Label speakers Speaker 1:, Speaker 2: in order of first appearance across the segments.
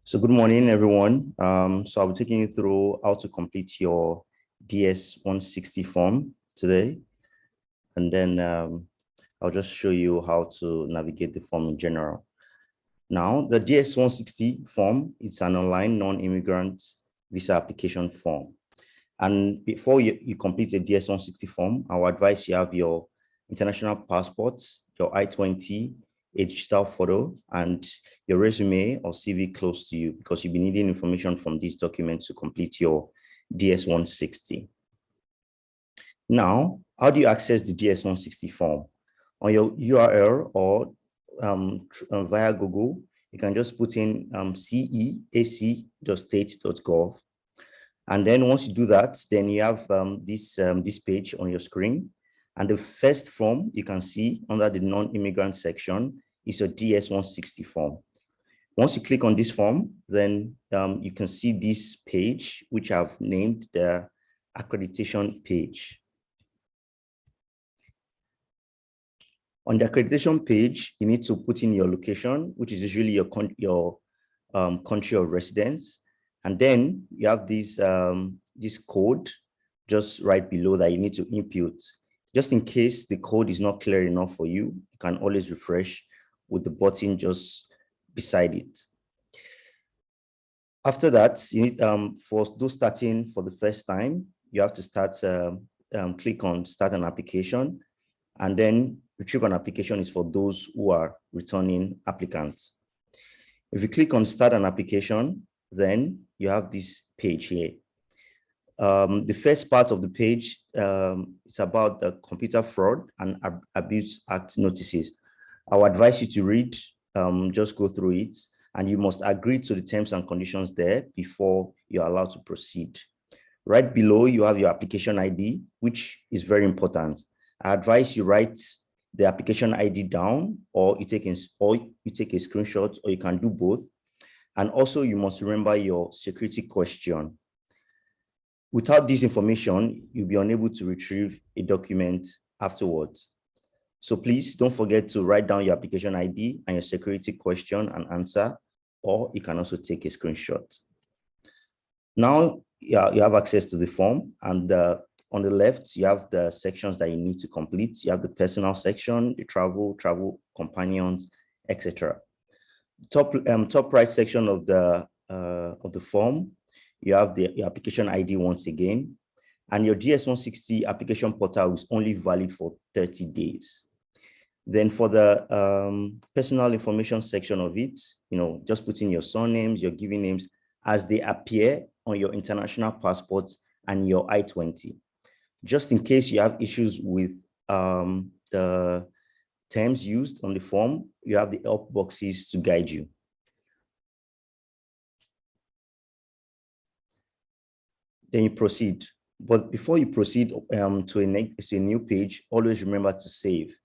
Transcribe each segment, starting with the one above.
Speaker 1: So good morning, everyone. So I'll be taking you through how to complete your DS-160 form today. And then I'll just show you how to navigate the form in general. Now, the DS-160 form, it's an online non-immigrant visa application form. And before you complete a DS-160 form, I would advise you have your international passports, your I-20, a digital photo, and your resume or CV close to you, because you'll be needing information from these documents to complete your DS-160. Now, how do you access the DS-160 form? On your URL or via Google, you can just put in ceac.state.gov. And then once you do that, then you have this page on your screen. And the first form you can see under the non-immigrant section is your DS-160 form. Once you click on this form, then you can see this page, which I've named the accreditation page. On the accreditation page, you need to put in your location, which is usually your country of residence. And then you have this code just right below that you need to input. Just in case the code is not clear enough for you, you can always refresh with the button just beside it. After that, you need, for those starting for the first time, you have to start, click on start an application, and then retrieve an application is for those who are returning applicants. If you click on start an application, then you have this page here. The first part of the page is about the Computer Fraud and Abuse Act notices. I would advise you to read, just go through it, and you must agree to the terms and conditions there before you're allowed to proceed. Right below, you have your application ID, which is very important. I advise you write the application ID down, or you take a screenshot, or you can do both. And also, you must remember your security question. Without this information, you'll be unable to retrieve a document afterwards. So please don't forget to write down your application ID and your security question and answer, or you can also take a screenshot. Now, you have access to the form, and on the left, you have the sections that you need to complete. You have the personal section, the travel companions, etc. Top right section of the form, you have your application ID once again, and your DS-160 application portal is only valid for 30 days. Then for the personal information section of it, just put in your surnames, your given names as they appear on your international passports and your I-20. Just in case you have issues with the terms used on the form, you have the help boxes to guide you. Then you proceed. But before you proceed to a new page, always remember to save.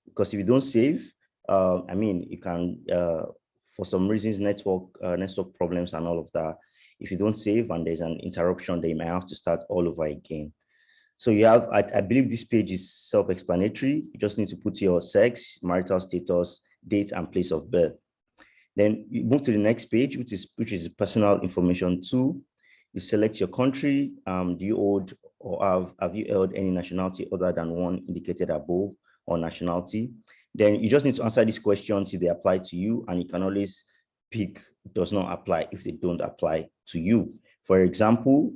Speaker 1: Because if you don't save, you can, for some reasons, network problems and all of that. If you don't save and there's an interruption, then you might have to start all over again. So you have, I believe this page is self-explanatory. You just need to put your sex, marital status, date, and place of birth. Then you move to the next page, which is personal information 2. You select your country. Do you hold or have you held any nationality other than one indicated above, or nationality? Then you just need to answer these questions if they apply to you, and you can always pick does not apply if they don't apply to you. For example,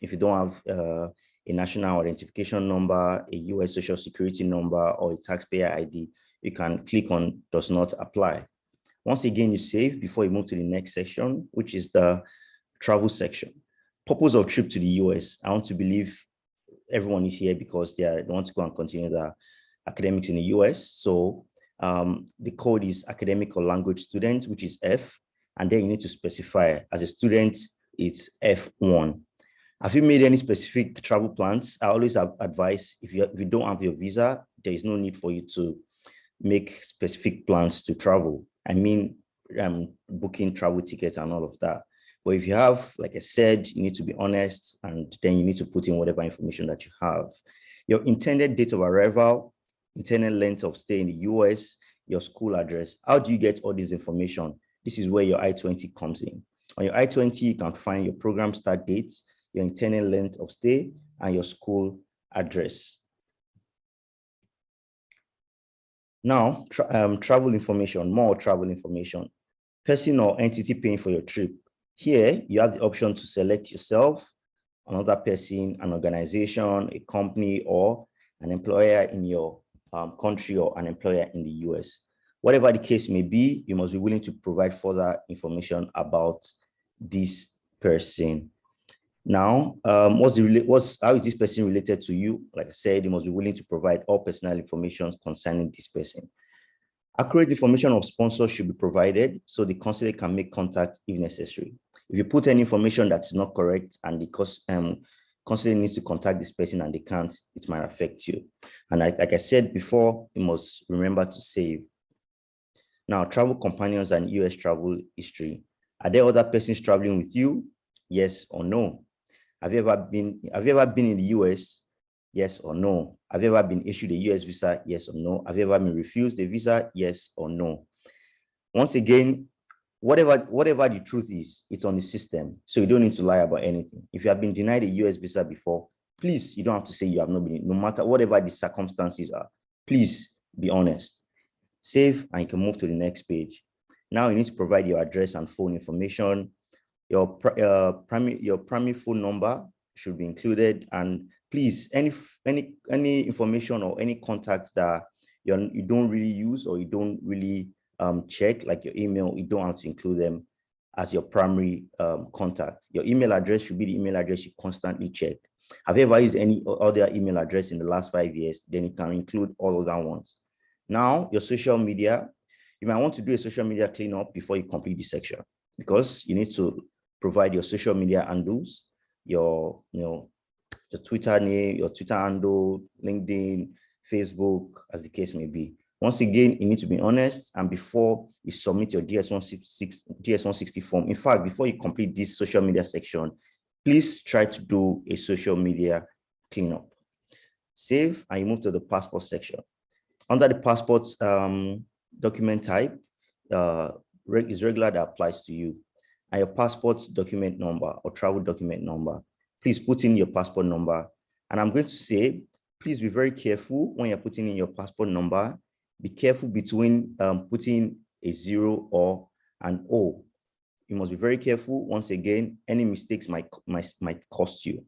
Speaker 1: if you don't have a national identification number, a US social security number, or a taxpayer ID, you can click on does not apply. Once again, you save before you move to the next section, which is the travel section. Purpose of trip to the US. I want to believe everyone is here because they want to go and continue their academics in the US. So the code is academic or language student, which is F, and then you need to specify as a student, it's F1. Have you made any specific travel plans? I always advise if you don't have your visa, there is no need for you to make specific plans to travel. I mean, booking travel tickets and all of that. But if you have, like I said, you need to be honest, and then you need to put in whatever information that you have. Your intended date of arrival, intended length of stay in the US, your school address. How do you get all this information? this is where your I-20 comes in. On your I-20, you can find your program start dates, your intended length of stay, and your school address. Now, travel information, more travel information. Person or entity paying for your trip. Here, you have the option to select yourself, another person, an organization, a company, or an employer in your country, or an employer in the US. Whatever the case may be, you must be willing to provide further information about this person. Now, how is this person related to you? Like I said, you must be willing to provide all personal information concerning this person. Accurate information of sponsors should be provided so the consulate can make contact if necessary. If you put any information that's not correct and the consulate needs to contact this person and they can't, it might affect you. And like I said before, you must remember to save. Now, travel companions and US travel history. Are there other persons traveling with you? Yes or no? Have you ever been in the US? Yes or no? Have you ever been issued a US visa? Yes or no? Have you ever been refused a visa? Yes or no? Once again, whatever the truth is, it's on the system. So you don't need to lie about anything. If you have been denied a US visa before, please, you don't have to say you have not been, no matter whatever the circumstances are, please be honest. Save, and you can move to the next page. Now you need to provide your address and phone information. Your primary phone number should be included, and please, any information or any contacts that you don't really use or you don't really check, like your email, you don't have to include them as your primary contact. Your email address should be the email address you constantly check. Have you ever used any other email address in the last 5 years? Then you can include all of that ones. Now, your social media, you might want to do a social media cleanup before you complete this section, because you need to provide your social media handles, your Twitter name, your Twitter handle, LinkedIn, Facebook, as the case may be. Once again, you need to be honest, and before you submit your DS-160 form, in fact, before you complete this social media section, please try to do a social media cleanup. Save, and you move to the passport section. Under the passport's document type, is regular that applies to you, and your passport document number or travel document number. Please put in your passport number. And I'm going to say, please be very careful when you're putting in your passport number. Be careful between putting a 0 or an O. You must be very careful. Once again, any mistakes might cost you.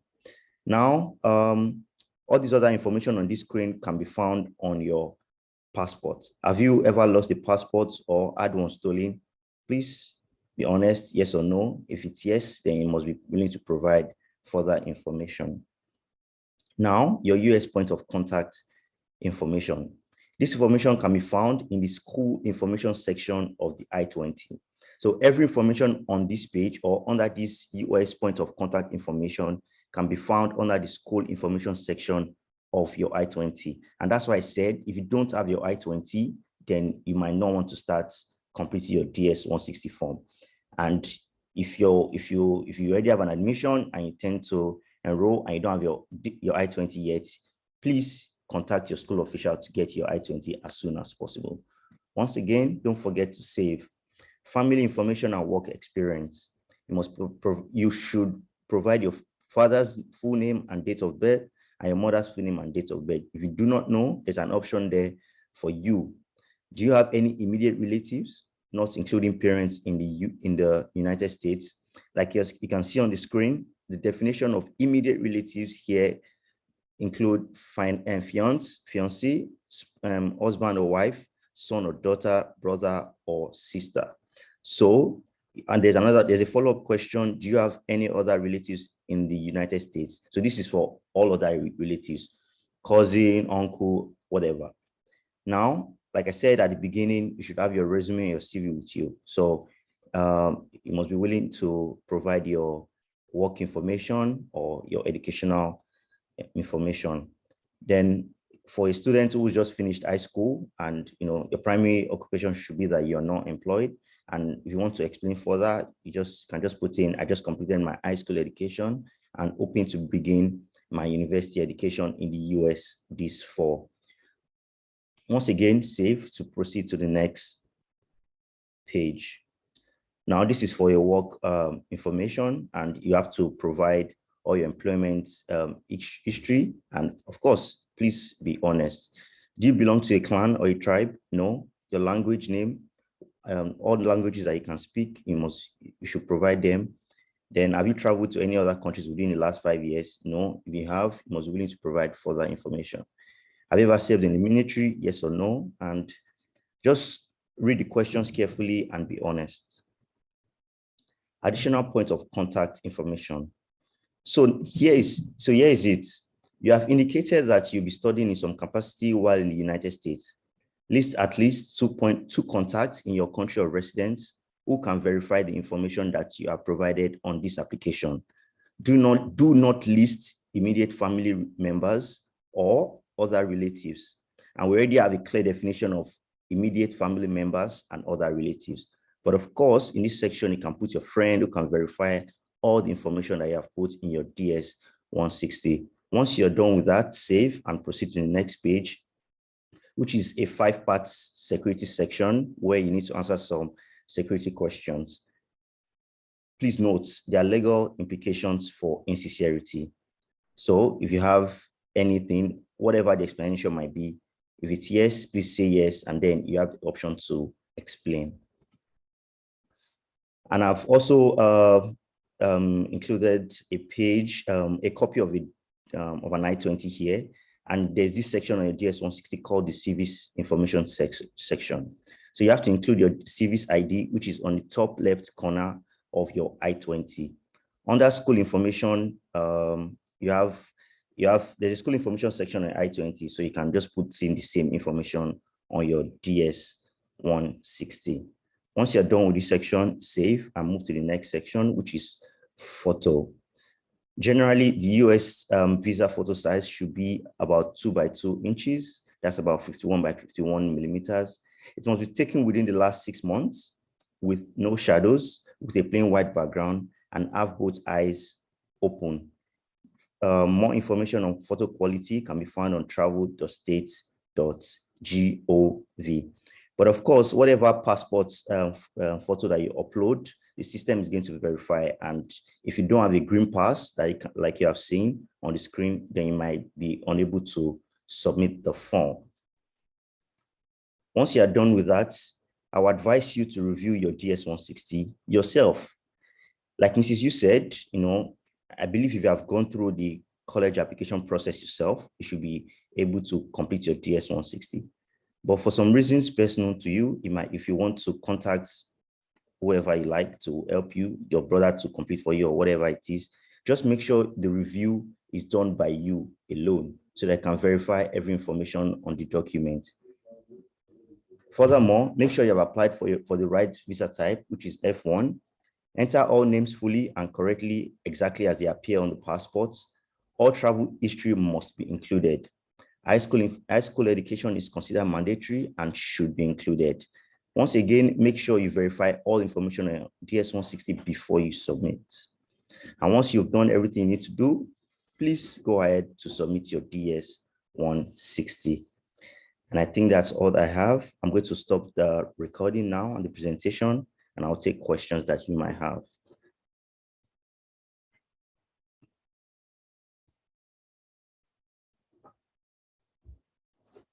Speaker 1: Now, all this other information on this screen can be found on your passport. Have you ever lost a passport or had one stolen? Please be honest, yes or no. If it's yes, then you must be willing to provide further information. Now, your US point of contact information. This information can be found in the school information section of the I-20. So every information on this page or under this US point of contact information can be found under the school information section of your I-20. And that's why I said, if you don't have your I-20, then you might not want to start completing your DS-160 form. And if you already have an admission and you tend to enroll and you don't have your I-20 yet, please contact your school official to get your I-20 as soon as possible. Once again, don't forget to save. Family information and work experience. You should provide your father's full name and date of birth and your mother's full name and date of birth. If you do not know, there's an option there for you. Do you have any immediate relatives, not including parents in the United States? Like you can see on the screen, the definition of immediate relatives here include fiancé, husband or wife, son or daughter, brother or sister. So, and there's a follow-up question. Do you have any other relatives in the United States? So this is for all other relatives, cousin, uncle, whatever. Now, like I said at the beginning, you should have your resume and your CV with you. So you must be willing to provide your work information or your educational information. Then for a student who just finished high school and your primary occupation should be that you're not employed. And if you want to explain further, you can just put in, I just completed my high school education and hoping to begin my university education in the US this fall. Once again, save to proceed to the next page. Now, this is for your work information, and you have to provide all your employment history. And of course, please be honest. Do you belong to a clan or a tribe? No. Your language name, all the languages that you can speak, you should provide them. Then, have you traveled to any other countries within the last 5 years? No. If you have, you must be willing to provide further information. Have you ever served in the military? Yes or no? And just read the questions carefully and be honest. Additional points of contact information. So here is it. You have indicated that you'll be studying in some capacity while in the United States. List at least 2 contacts in your country of residence who can verify the information that you have provided on this application. Do not list immediate family members or other relatives. And we already have a clear definition of immediate family members and other relatives. But of course, in this section, you can put your friend who can verify all the information that you have put in your DS-160. Once you're done with that, save and proceed to the next page, which is a 5-part security section where you need to answer some security questions. Please note, there are legal implications for insincerity. So if you have anything, whatever the explanation might be, if it's yes, please say yes, and then you have the option to explain. And I've also included a page, a copy of an I-20 here, and there's this section on your DS-160 called the SEVIS Information section. So you have to include your SEVIS ID, which is on the top left corner of your I-20. Under school information, there's a school information section on I-20, so you can just put in the same information on your DS-160. Once you're done with this section, save and move to the next section, which is photo. Generally, the US visa photo size should be about 2 by 2 inches. That's about 51 by 51 millimeters. It must be taken within the last 6 months with no shadows, with a plain white background, and have both eyes open. More information on photo quality can be found on travel.state.gov. But of course, whatever passport photo that you upload, the system is going to verify. And if you don't have a green pass, like you have seen on the screen, then you might be unable to submit the form. Once you are done with that, I would advise you to review your DS-160 yourself. Like Mrs. Yu said, I believe if you have gone through the college application process yourself, you should be able to complete your DS-160. But for some reasons personal to you, if you want to contact whoever you like to help you, your brother to complete for you or whatever it is, just make sure the review is done by you alone so that I can verify every information on the document. Furthermore, make sure you have applied for the right visa type, which is F1. Enter all names fully and correctly, exactly as they appear on the passports. All travel history must be included. High school education is considered mandatory and should be included. Once again, make sure you verify all information on DS-160 before you submit. And once you've done everything you need to do, please go ahead to submit your DS-160. And I think that's all I have. I'm going to stop the recording now on the presentation, and I'll take questions that you might have.